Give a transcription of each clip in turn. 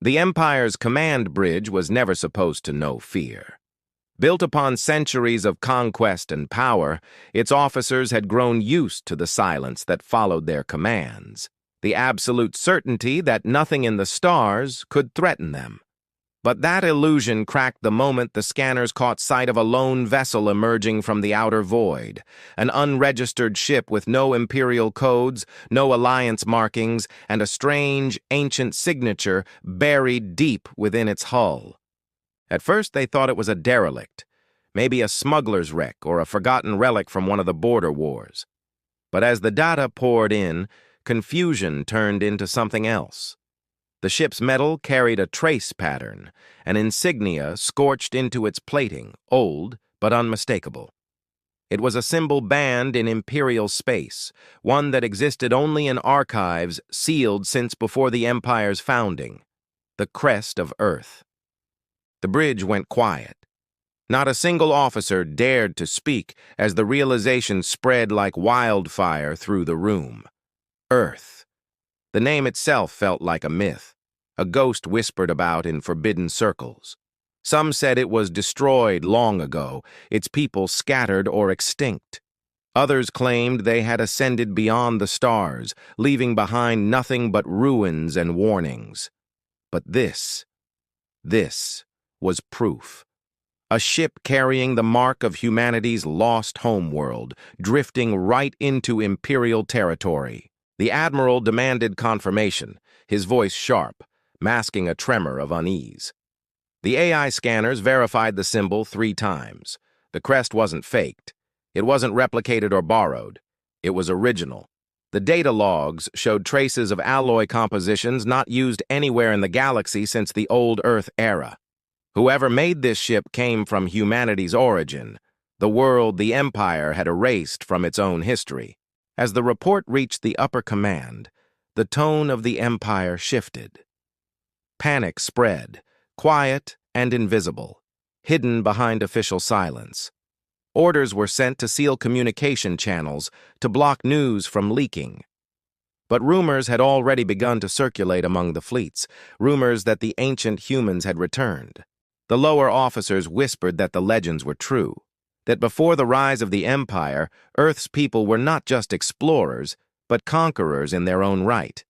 The Empire's command bridge was never supposed to know fear. Built upon centuries of conquest and power, its officers had grown used to the silence that followed their commands, the absolute certainty that nothing in the stars could threaten them. But that illusion cracked the moment the scanners caught sight of a lone vessel emerging from the outer void, an unregistered ship with no Imperial codes, no alliance markings, and a strange, ancient signature buried deep within its hull. At first they thought it was a derelict, maybe a smuggler's wreck or a forgotten relic from one of the border wars. But as the data poured in, confusion turned into something else. The ship's metal carried a trace pattern, an insignia scorched into its plating, old but unmistakable. It was a symbol banned in Imperial space, one that existed only in archives sealed since before the Empire's founding, the crest of Earth. The bridge went quiet. Not a single officer dared to speak as the realization spread like wildfire through the room. Earth. The name itself felt like a myth, a ghost whispered about in forbidden circles. Some said it was destroyed long ago, its people scattered or extinct. Others claimed they had ascended beyond the stars, leaving behind nothing but ruins and warnings. But this was proof. A ship carrying the mark of humanity's lost homeworld, drifting right into Imperial territory. The Admiral demanded confirmation, his voice sharp, masking a tremor of unease. The AI scanners verified the symbol 3 times. The crest wasn't faked. It wasn't replicated or borrowed. It was original. The data logs showed traces of alloy compositions not used anywhere in the galaxy since the old Earth era. Whoever made this ship came from humanity's origin, the world the Empire had erased from its own history. As the report reached the upper command, the tone of the Empire shifted. Panic spread, quiet and invisible, hidden behind official silence. Orders were sent to seal communication channels, to block news from leaking. But rumors had already begun to circulate among the fleets, rumors that the ancient humans had returned. The lower officers whispered that the legends were true, that before the rise of the Empire, Earth's people were not just explorers, but conquerors in their own right.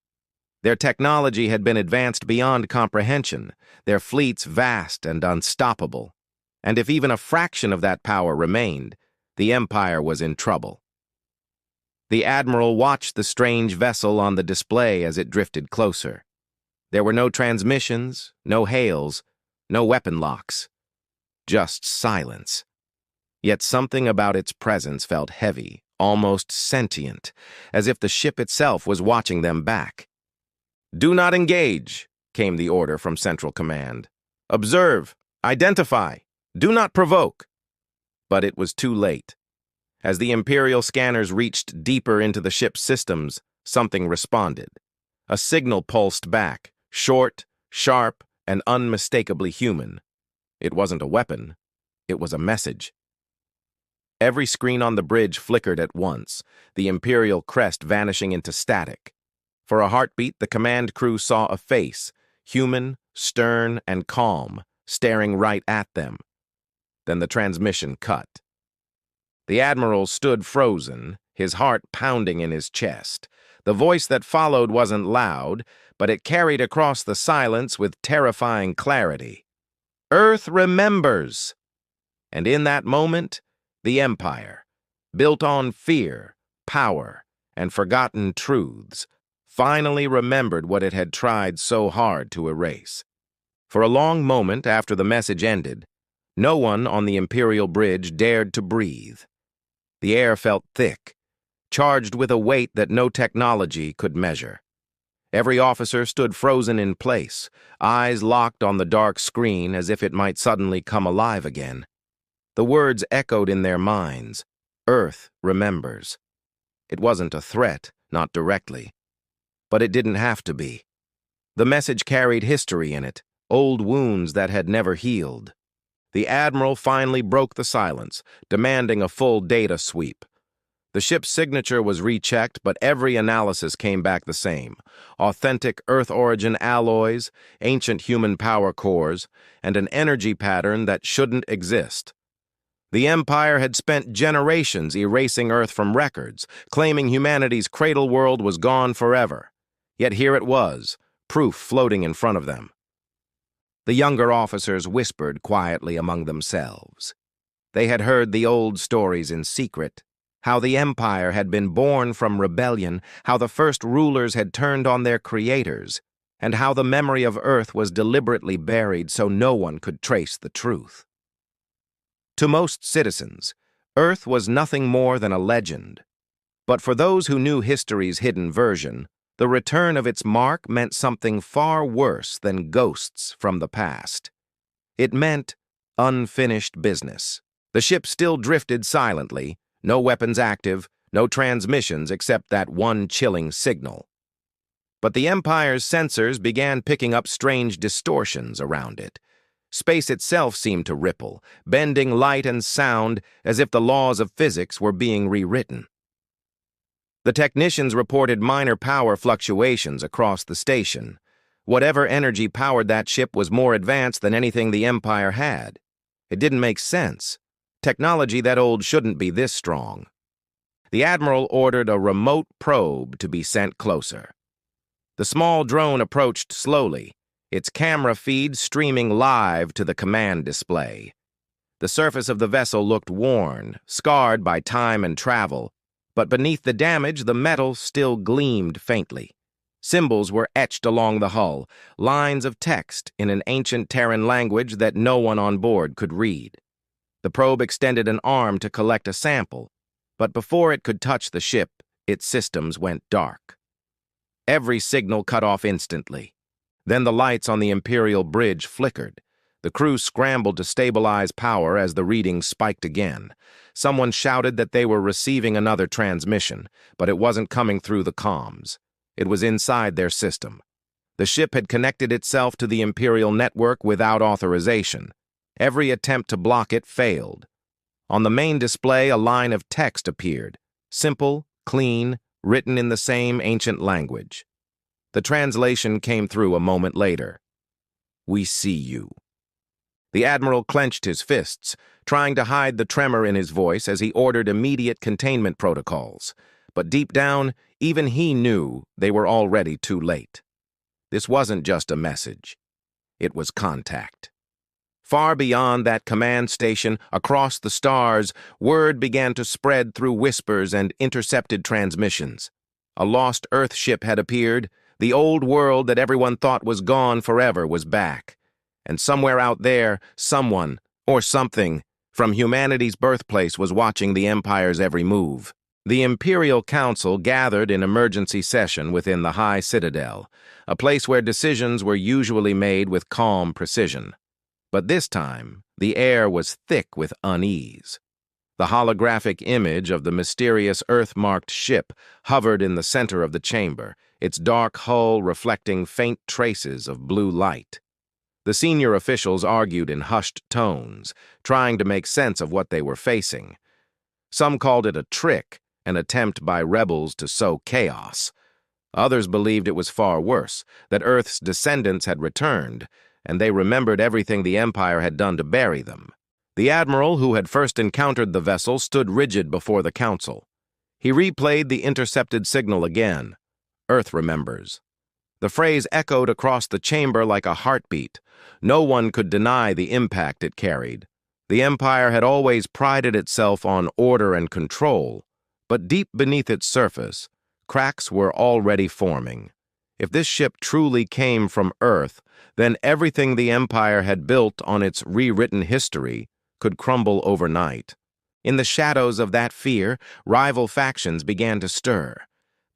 Their technology had been advanced beyond comprehension, their fleets vast and unstoppable. And if even a fraction of that power remained, the Empire was in trouble. The Admiral watched the strange vessel on the display as it drifted closer. There were no transmissions, no hails, no weapon locks. Just silence. Yet something about its presence felt heavy, almost sentient, as if the ship itself was watching them back. "Do not engage," came the order from Central Command. "Observe, identify, do not provoke." But it was too late. As the Imperial scanners reached deeper into the ship's systems, something responded. A signal pulsed back, short, sharp, and unmistakably human. It wasn't a weapon, it was a message. Every screen on the bridge flickered at once, the Imperial crest vanishing into static. For a heartbeat, the command crew saw a face, human, stern, and calm, staring right at them. Then the transmission cut. The Admiral stood frozen, his heart pounding in his chest. The voice that followed wasn't loud, but it carried across the silence with terrifying clarity. "Earth remembers!" And in that moment, the Empire, built on fear, power, and forgotten truths, finally remembered what it had tried so hard to erase. For a long moment after the message ended, no one on the Imperial bridge dared to breathe. The air felt thick, charged with a weight that no technology could measure. Every officer stood frozen in place, eyes locked on the dark screen as if it might suddenly come alive again. The words echoed in their minds. Earth remembers. It wasn't a threat, not directly. But it didn't have to be. The message carried history in it, old wounds that had never healed. The Admiral finally broke the silence, demanding a full data sweep. The ship's signature was rechecked, but every analysis came back the same. Authentic Earth-origin alloys, ancient human power cores, and an energy pattern that shouldn't exist. The Empire had spent generations erasing Earth from records, claiming humanity's cradle world was gone forever. Yet here it was, proof floating in front of them. The younger officers whispered quietly among themselves. They had heard the old stories in secret, how the Empire had been born from rebellion, how the first rulers had turned on their creators, and how the memory of Earth was deliberately buried so no one could trace the truth. To most citizens, Earth was nothing more than a legend. But for those who knew history's hidden version, the return of its mark meant something far worse than ghosts from the past. It meant unfinished business. The ship still drifted silently, no weapons active, no transmissions except that one chilling signal. But the Empire's sensors began picking up strange distortions around it. Space itself seemed to ripple, bending light and sound as if the laws of physics were being rewritten. The technicians reported minor power fluctuations across the station. Whatever energy powered that ship was more advanced than anything the Empire had. It didn't make sense. Technology that old shouldn't be this strong. The Admiral ordered a remote probe to be sent closer. The small drone approached slowly, its camera feed streaming live to the command display. The surface of the vessel looked worn, scarred by time and travel, but beneath the damage, the metal still gleamed faintly. Symbols were etched along the hull, lines of text in an ancient Terran language that no one on board could read. The probe extended an arm to collect a sample, but before it could touch the ship, its systems went dark. Every signal cut off instantly. Then the lights on the Imperial bridge flickered. The crew scrambled to stabilize power as the readings spiked again. Someone shouted that they were receiving another transmission, but it wasn't coming through the comms. It was inside their system. The ship had connected itself to the Imperial network without authorization. Every attempt to block it failed. On the main display, a line of text appeared, simple, clean, written in the same ancient language. The translation came through a moment later. "We see you." The Admiral clenched his fists, trying to hide the tremor in his voice as he ordered immediate containment protocols. But deep down, even he knew they were already too late. This wasn't just a message. It was contact. Far beyond that command station, across the stars, word began to spread through whispers and intercepted transmissions. A lost Earth ship had appeared. The old world that everyone thought was gone forever was back. And somewhere out there, someone, or something, from humanity's birthplace was watching the Empire's every move. The Imperial Council gathered in emergency session within the High Citadel, a place where decisions were usually made with calm precision. But this time, the air was thick with unease. The holographic image of the mysterious Earth-marked ship hovered in the center of the chamber, its dark hull reflecting faint traces of blue light. The senior officials argued in hushed tones, trying to make sense of what they were facing. Some called it a trick, an attempt by rebels to sow chaos. Others believed it was far worse, that Earth's descendants had returned, and they remembered everything the Empire had done to bury them. The Admiral, who had first encountered the vessel, stood rigid before the Council. He replayed the intercepted signal again. "Earth remembers." The phrase echoed across the chamber like a heartbeat. No one could deny the impact it carried. The Empire had always prided itself on order and control, but deep beneath its surface, cracks were already forming. If this ship truly came from Earth, then everything the Empire had built on its rewritten history could crumble overnight. In the shadows of that fear, rival factions began to stir.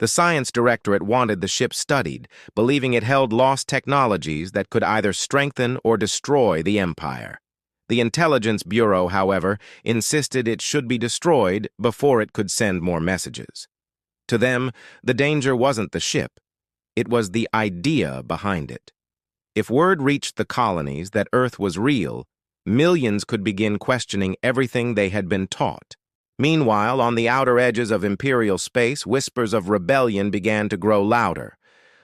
The Science Directorate wanted the ship studied, believing it held lost technologies that could either strengthen or destroy the Empire. The Intelligence Bureau, however, insisted it should be destroyed before it could send more messages. To them, the danger wasn't the ship. It was the idea behind it. If word reached the colonies that Earth was real, millions could begin questioning everything they had been taught. Meanwhile, on the outer edges of Imperial space, whispers of rebellion began to grow louder.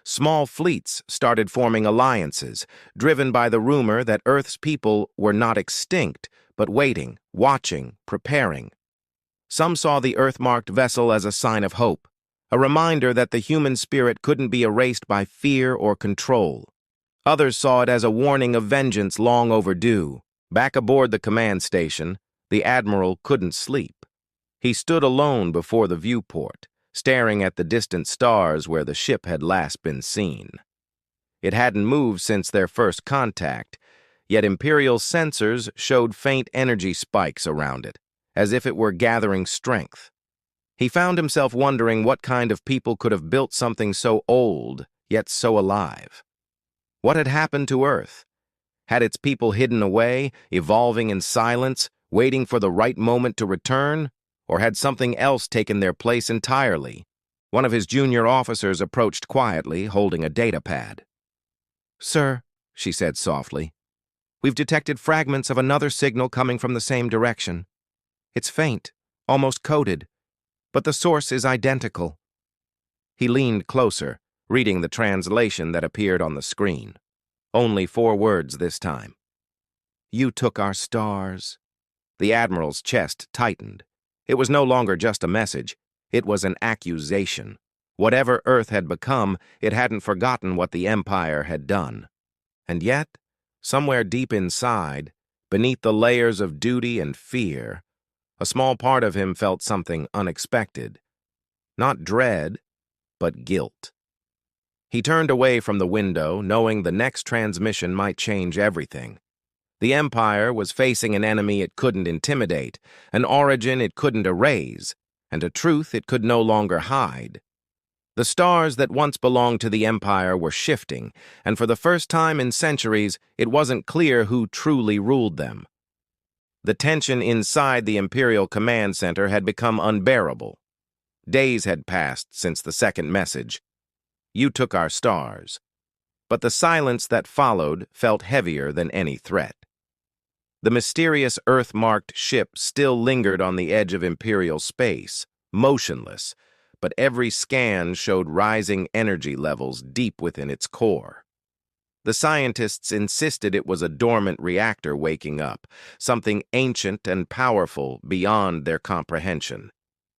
Small fleets started forming alliances, driven by the rumor that Earth's people were not extinct, but waiting, watching, preparing. Some saw the Earth-marked vessel as a sign of hope, a reminder that the human spirit couldn't be erased by fear or control. Others saw it as a warning of vengeance long overdue. Back aboard the command station, the Admiral couldn't sleep. He stood alone before the viewport, staring at the distant stars where the ship had last been seen. It hadn't moved since their first contact, yet Imperial sensors showed faint energy spikes around it, as if it were gathering strength. He found himself wondering what kind of people could have built something so old, yet so alive. What had happened to Earth? Had its people hidden away, evolving in silence, waiting for the right moment to return? Or had something else taken their place entirely? One of his junior officers approached quietly, holding a data pad. "Sir," she said softly, "we've detected fragments of another signal coming from the same direction. It's faint, almost coded, but the source is identical." He leaned closer, reading the translation that appeared on the screen. Only 4 words this time. "You took our stars." The Admiral's chest tightened. It was no longer just a message. It was an accusation. Whatever Earth had become, it hadn't forgotten what the Empire had done. And yet, somewhere deep inside, beneath the layers of duty and fear, a small part of him felt something unexpected. Not dread, but guilt. He turned away from the window, knowing the next transmission might change everything. The Empire was facing an enemy it couldn't intimidate, an origin it couldn't erase, and a truth it could no longer hide. The stars that once belonged to the Empire were shifting, and for the first time in centuries, it wasn't clear who truly ruled them. The tension inside the Imperial Command Center had become unbearable. Days had passed since the second message. "You took our stars." But the silence that followed felt heavier than any threat. The mysterious Earth-marked ship still lingered on the edge of Imperial space, motionless, but every scan showed rising energy levels deep within its core. The scientists insisted it was a dormant reactor waking up, something ancient and powerful beyond their comprehension.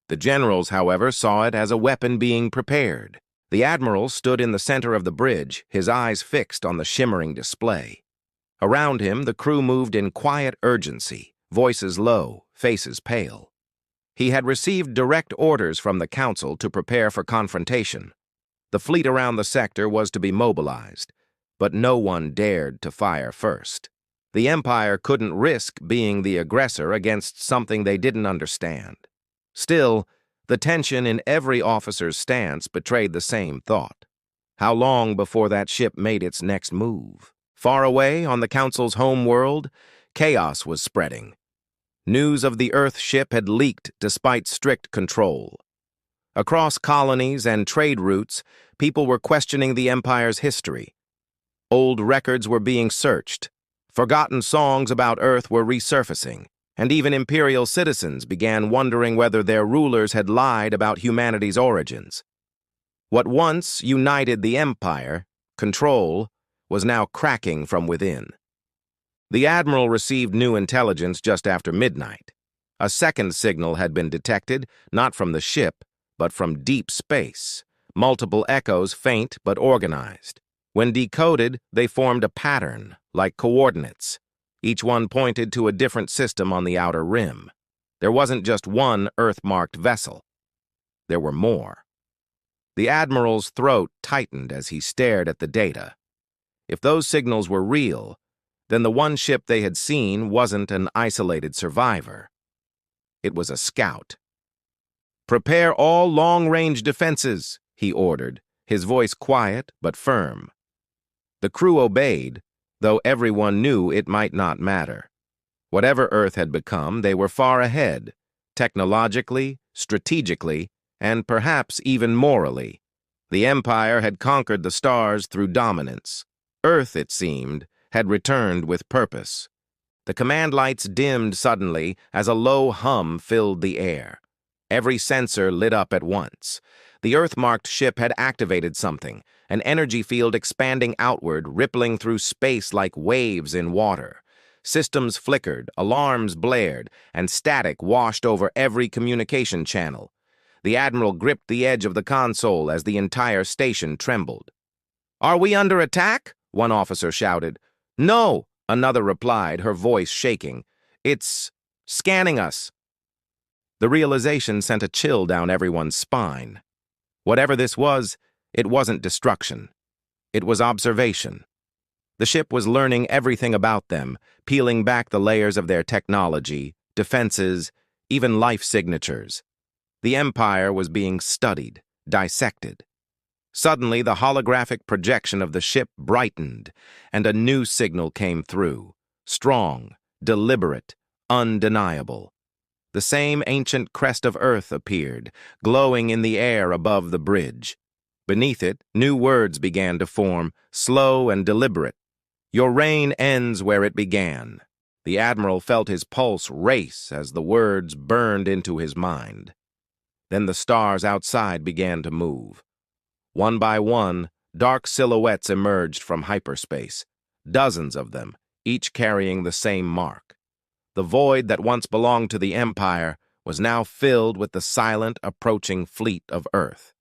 The generals, however, saw it as a weapon being prepared. The Admiral stood in the center of the bridge, his eyes fixed on the shimmering display. Around him, the crew moved in quiet urgency, voices low, faces pale. He had received direct orders from the Council to prepare for confrontation. The fleet around the sector was to be mobilized, but no one dared to fire first. The Empire couldn't risk being the aggressor against something they didn't understand. Still, the tension in every officer's stance betrayed the same thought. How long before that ship made its next move? Far away, on the Council's home world, chaos was spreading. News of the Earth ship had leaked despite strict control. Across colonies and trade routes, people were questioning the Empire's history. Old records were being searched. Forgotten songs about Earth were resurfacing, and even Imperial citizens began wondering whether their rulers had lied about humanity's origins. What once united the Empire, control, was now cracking from within. The Admiral received new intelligence just after midnight. A second signal had been detected, not from the ship, but from deep space, multiple echoes faint but organized. When decoded, they formed a pattern, like coordinates. Each one pointed to a different system on the outer rim. There wasn't just one Earth-marked vessel. There were more. The Admiral's throat tightened as he stared at the data. If those signals were real, then the one ship they had seen wasn't an isolated survivor. It was a scout. "Prepare all long-range defenses," he ordered, his voice quiet but firm. The crew obeyed, though everyone knew it might not matter. Whatever Earth had become, they were far ahead, technologically, strategically, and perhaps even morally. The Empire had conquered the stars through dominance. Earth, it seemed, had returned with purpose. The command lights dimmed suddenly as a low hum filled the air. Every sensor lit up at once. The Earth-marked ship had activated something, an energy field expanding outward, rippling through space like waves in water. Systems flickered, alarms blared, and static washed over every communication channel. The Admiral gripped the edge of the console as the entire station trembled. "Are we under attack?" one officer shouted. "No," another replied, her voice shaking. "It's scanning us." The realization sent a chill down everyone's spine. Whatever this was, it wasn't destruction. It was observation. The ship was learning everything about them, peeling back the layers of their technology, defenses, even life signatures. The Empire was being studied, dissected. Suddenly, the holographic projection of the ship brightened, and a new signal came through. Strong, deliberate, undeniable. The same ancient crest of Earth appeared, glowing in the air above the bridge. Beneath it, new words began to form, slow and deliberate. "Your reign ends where it began." The Admiral felt his pulse race as the words burned into his mind. Then the stars outside began to move. One by one, dark silhouettes emerged from hyperspace, dozens of them, each carrying the same mark. The void that once belonged to the Empire was now filled with the silent, approaching fleet of Earth.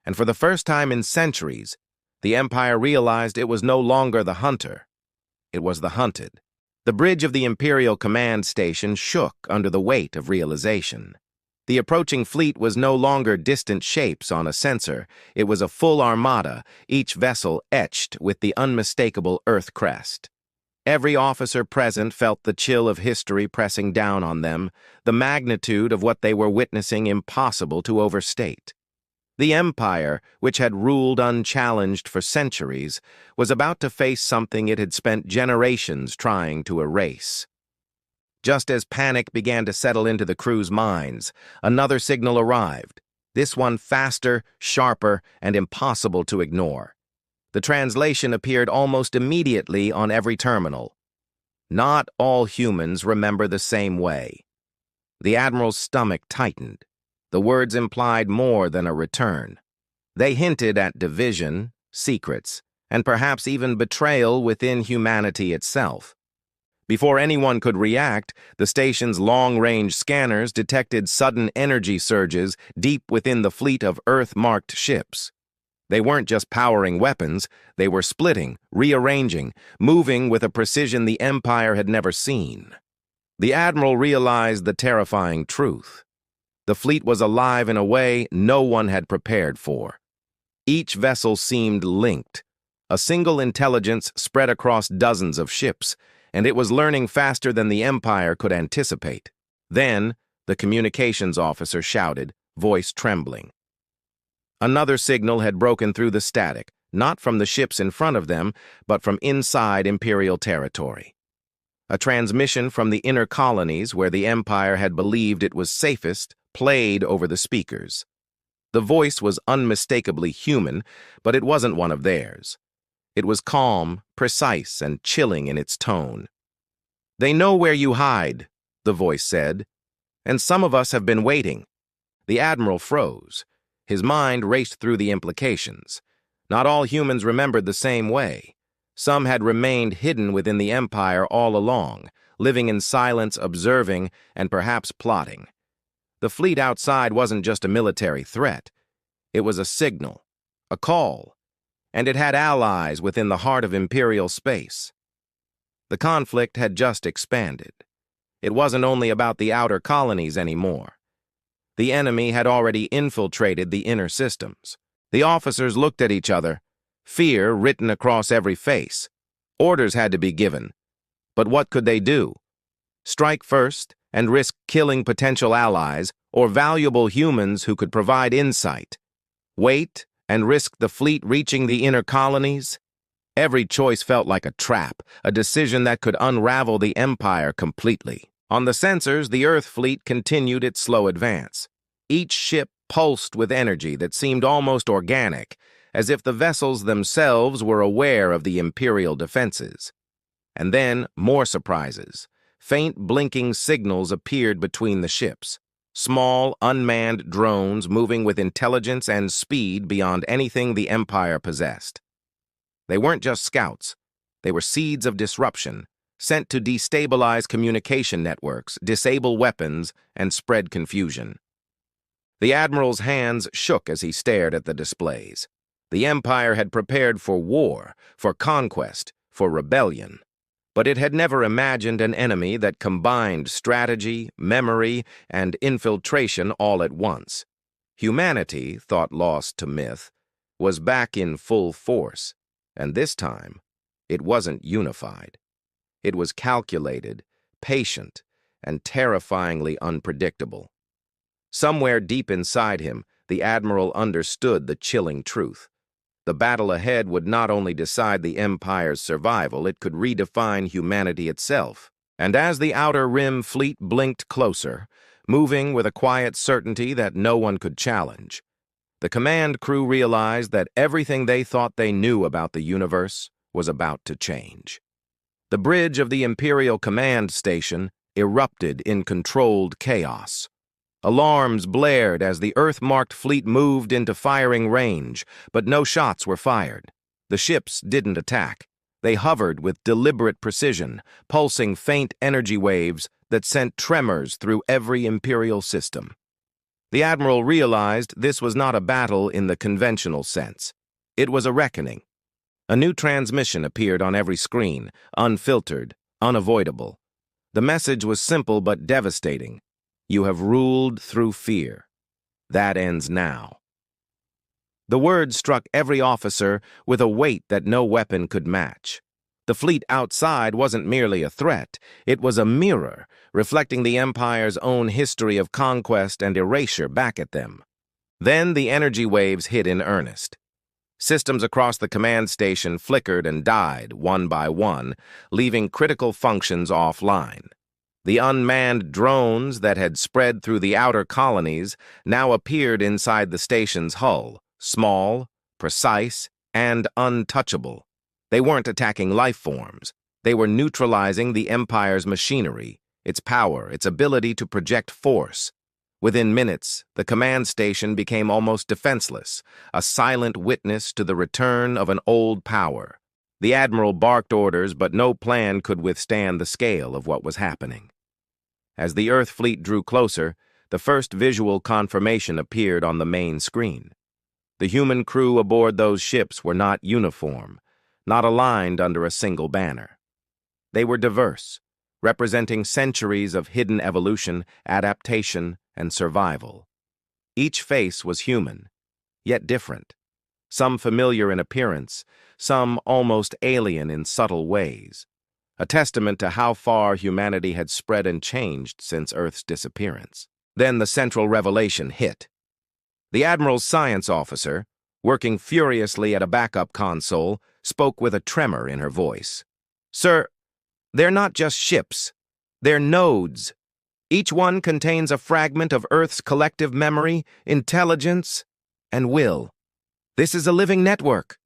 And for the first time in centuries, the Empire realized it was no longer the hunter. It was the hunted. The bridge of the Imperial Command Station shook under the weight of realization. The approaching fleet was no longer distant shapes on a sensor. It was a full armada, each vessel etched with the unmistakable Earth crest. Every officer present felt the chill of history pressing down on them, the magnitude of what they were witnessing impossible to overstate. The Empire, which had ruled unchallenged for centuries, was about to face something it had spent generations trying to erase. Just as panic began to settle into the crew's minds, another signal arrived, this one faster, sharper, and impossible to ignore. The translation appeared almost immediately on every terminal. "Not all humans remember the same way." The Admiral's stomach tightened. The words implied more than a return. They hinted at division, secrets, and perhaps even betrayal within humanity itself. Before anyone could react, the station's long-range scanners detected sudden energy surges deep within the fleet of Earth-marked ships. They weren't just powering weapons, they were splitting, rearranging, moving with a precision the Empire had never seen. The Admiral realized the terrifying truth. The fleet was alive in a way no one had prepared for. Each vessel seemed linked, a single intelligence spread across dozens of ships, and it was learning faster than the Empire could anticipate. Then, the communications officer shouted, voice trembling. Another signal had broken through the static, not from the ships in front of them, but from inside Imperial territory. A transmission from the inner colonies where the Empire had believed it was safest played over the speakers. The voice was unmistakably human, but it wasn't one of theirs. It was calm, precise, and chilling in its tone. "They know where you hide," the voice said, "and some of us have been waiting." The Admiral froze. His mind raced through the implications. Not all humans remembered the same way. Some had remained hidden within the Empire all along, living in silence, observing, and perhaps plotting. The fleet outside wasn't just a military threat. It was a signal, a call, and it had allies within the heart of Imperial space. The conflict had just expanded. It wasn't only about the outer colonies anymore. The enemy had already infiltrated the inner systems. The officers looked at each other, fear written across every face. Orders had to be given. But what could they do? Strike first and risk killing potential allies or valuable humans who could provide insight? Wait and risk the fleet reaching the inner colonies? Every choice felt like a trap, a decision that could unravel the Empire completely. On the sensors, the Earth fleet continued its slow advance. Each ship pulsed with energy that seemed almost organic, as if the vessels themselves were aware of the Imperial defenses. And then, more surprises. Faint blinking signals appeared between the ships. Small, unmanned drones moving with intelligence and speed beyond anything the Empire possessed. They weren't just scouts. They were seeds of disruption, sent to destabilize communication networks, disable weapons, and spread confusion. The Admiral's hands shook as he stared at the displays. The Empire had prepared for war, for conquest, for rebellion. But it had never imagined an enemy that combined strategy, memory, and infiltration all at once. Humanity, thought lost to myth, was back in full force, and this time, it wasn't unified. It was calculated, patient, and terrifyingly unpredictable. Somewhere deep inside him, the Admiral understood the chilling truth. The battle ahead would not only decide the Empire's survival, it could redefine humanity itself. And as the Outer Rim fleet blinked closer, moving with a quiet certainty that no one could challenge, the command crew realized that everything they thought they knew about the universe was about to change. The bridge of the Imperial Command Station erupted in controlled chaos. Alarms blared as the Earth-marked fleet moved into firing range, but no shots were fired. The ships didn't attack. They hovered with deliberate precision, pulsing faint energy waves that sent tremors through every Imperial system. The Admiral realized this was not a battle in the conventional sense. It was a reckoning. A new transmission appeared on every screen, unfiltered, unavoidable. The message was simple but devastating. You have ruled through fear. That ends now. The words struck every officer with a weight that no weapon could match. The fleet outside wasn't merely a threat, it was a mirror, reflecting the Empire's own history of conquest and erasure back at them. Then the energy waves hit in earnest. Systems across the command station flickered and died, one by one, leaving critical functions offline. The unmanned drones that had spread through the outer colonies now appeared inside the station's hull, small, precise, and untouchable. They weren't attacking life forms. They were neutralizing the Empire's machinery, its power, its ability to project force. Within minutes, the command station became almost defenseless, a silent witness to the return of an old power. The Admiral barked orders, but no plan could withstand the scale of what was happening. As the Earth fleet drew closer, the first visual confirmation appeared on the main screen. The human crew aboard those ships were not uniform, not aligned under a single banner. They were diverse, representing centuries of hidden evolution, adaptation, and survival. Each face was human, yet different. Some familiar in appearance, some almost alien in subtle ways. A testament to how far humanity had spread and changed since Earth's disappearance. Then the central revelation hit. The Admiral's science officer, working furiously at a backup console, spoke with a tremor in her voice. "Sir, they're not just ships. They're nodes. Each one contains a fragment of Earth's collective memory, intelligence, and will. This is a living network.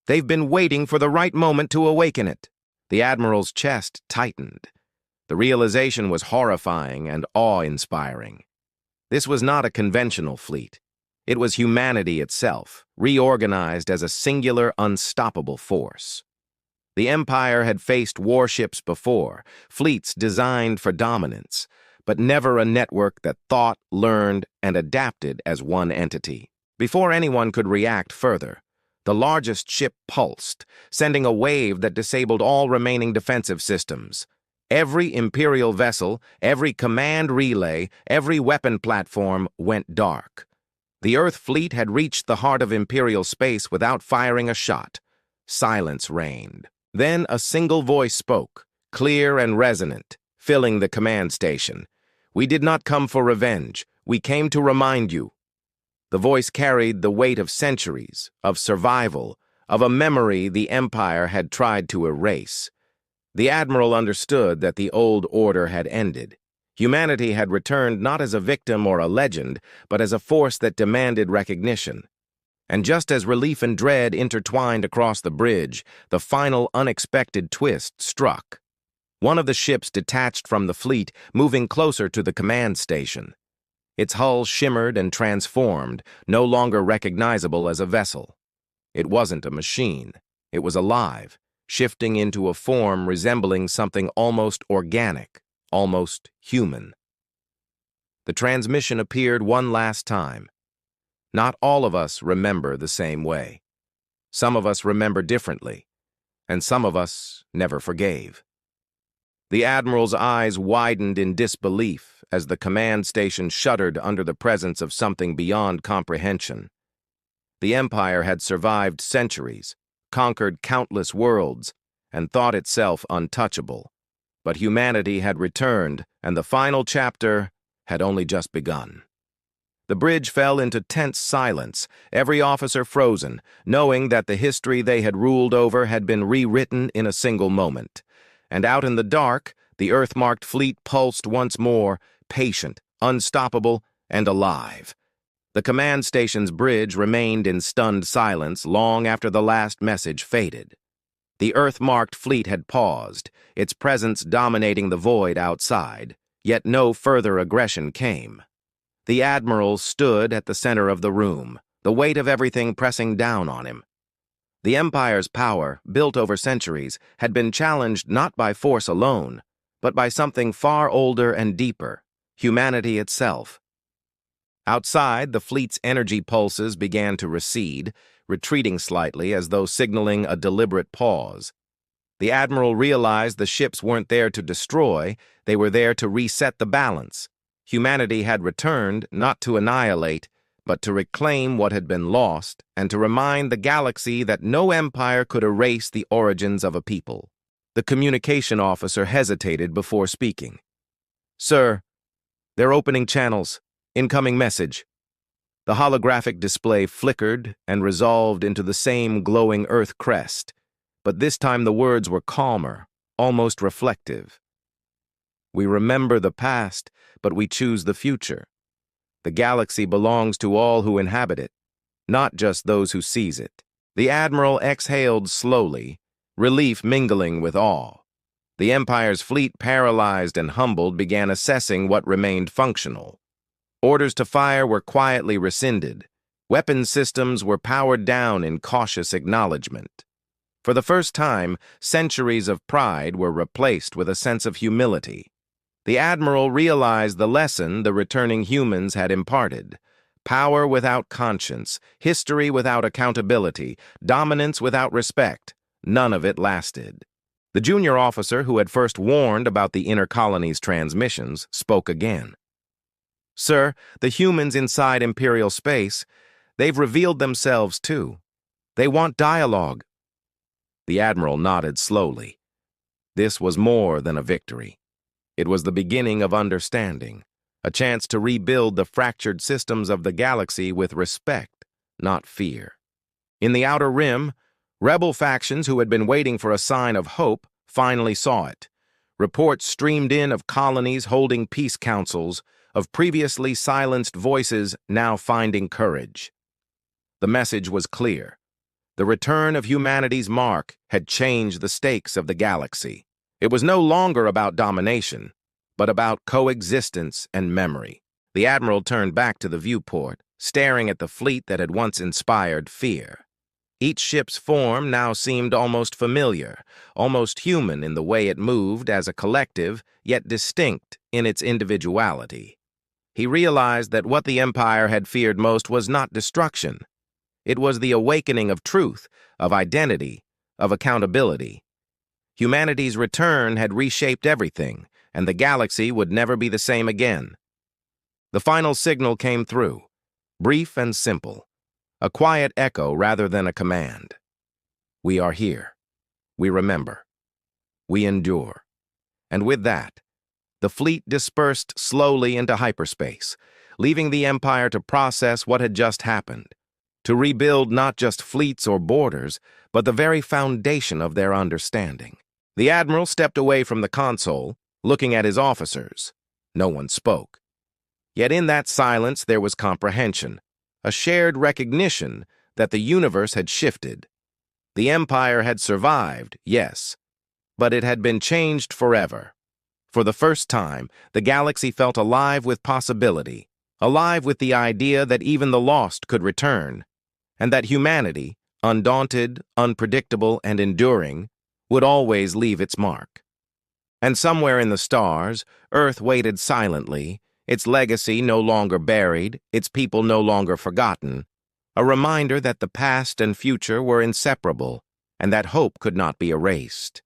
They've been waiting for the right moment to awaken it." The Admiral's chest tightened. The realization was horrifying and awe-inspiring. This was not a conventional fleet. It was humanity itself, reorganized as a singular, unstoppable force. The Empire had faced warships before, fleets designed for dominance, but never a network that thought, learned, and adapted as one entity. Before anyone could react further, the largest ship pulsed, sending a wave that disabled all remaining defensive systems. Every Imperial vessel, every command relay, every weapon platform went dark. The Earth fleet had reached the heart of Imperial space without firing a shot. Silence reigned. Then a single voice spoke, clear and resonant, filling the command station. "We did not come for revenge. We came to remind you." The voice carried the weight of centuries, of survival, of a memory the Empire had tried to erase. The Admiral understood that the old order had ended. Humanity had returned not as a victim or a legend, but as a force that demanded recognition. And just as relief and dread intertwined across the bridge, the final unexpected twist struck. One of the ships detached from the fleet, moving closer to the command station. Its hull shimmered and transformed, no longer recognizable as a vessel. It wasn't a machine. It was alive, shifting into a form resembling something almost organic, almost human. The transmission appeared one last time. Not all of us remember the same way. Some of us remember differently, and some of us never forgave. The Admiral's eyes widened in disbelief as the command station shuddered under the presence of something beyond comprehension. The Empire had survived centuries, conquered countless worlds, and thought itself untouchable. But humanity had returned, and the final chapter had only just begun. The bridge fell into tense silence, every officer frozen, knowing that the history they had ruled over had been rewritten in a single moment. And out in the dark, the Earth-marked fleet pulsed once more, patient, unstoppable, and alive. The command station's bridge remained in stunned silence long after the last message faded. The Earth-marked fleet had paused, its presence dominating the void outside, yet no further aggression came. The Admiral stood at the center of the room, the weight of everything pressing down on him. The Empire's power, built over centuries, had been challenged not by force alone, but by something far older and deeper, humanity itself. Outside, the fleet's energy pulses began to recede, retreating slightly as though signaling a deliberate pause. The Admiral realized the ships weren't there to destroy, they were there to reset the balance. Humanity had returned not to annihilate, but to reclaim what had been lost and to remind the galaxy that no empire could erase the origins of a people. The communication officer hesitated before speaking. "Sir, they're opening channels. Incoming message." The holographic display flickered and resolved into the same glowing Earth crest, but this time the words were calmer, almost reflective. "We remember the past, but we choose the future. The galaxy belongs to all who inhabit it, not just those who seize it." The Admiral exhaled slowly, relief mingling with awe. The Empire's fleet, paralyzed and humbled, began assessing what remained functional. Orders to fire were quietly rescinded. Weapon systems were powered down in cautious acknowledgement. For the first time, centuries of pride were replaced with a sense of humility. The Admiral realized the lesson the returning humans had imparted. Power without conscience, history without accountability, dominance without respect, none of it lasted. The junior officer who had first warned about the inner colony's transmissions spoke again. "Sir, the humans inside Imperial space, they've revealed themselves too. They want dialogue." The Admiral nodded slowly. This was more than a victory. It was the beginning of understanding, a chance to rebuild the fractured systems of the galaxy with respect, not fear. In the Outer Rim, rebel factions who had been waiting for a sign of hope finally saw it. Reports streamed in of colonies holding peace councils, of previously silenced voices now finding courage. The message was clear. The return of humanity's mark had changed the stakes of the galaxy. It was no longer about domination, but about coexistence and memory. The Admiral turned back to the viewport, staring at the fleet that had once inspired fear. Each ship's form now seemed almost familiar, almost human in the way it moved as a collective, yet distinct in its individuality. He realized that what the Empire had feared most was not destruction. It was the awakening of truth, of identity, of accountability. Humanity's return had reshaped everything, and the galaxy would never be the same again. The final signal came through, brief and simple, a quiet echo rather than a command. "We are here. We remember. We endure." And with that, the fleet dispersed slowly into hyperspace, leaving the Empire to process what had just happened, to rebuild not just fleets or borders, but the very foundation of their understanding. The Admiral stepped away from the console, looking at his officers. No one spoke. Yet in that silence there was comprehension, a shared recognition that the universe had shifted. The Empire had survived, yes, but it had been changed forever. For the first time, the galaxy felt alive with possibility, alive with the idea that even the lost could return, and that humanity, undaunted, unpredictable, and enduring, would always leave its mark. And somewhere in the stars, Earth waited silently, its legacy no longer buried, its people no longer forgotten, a reminder that the past and future were inseparable, and that hope could not be erased.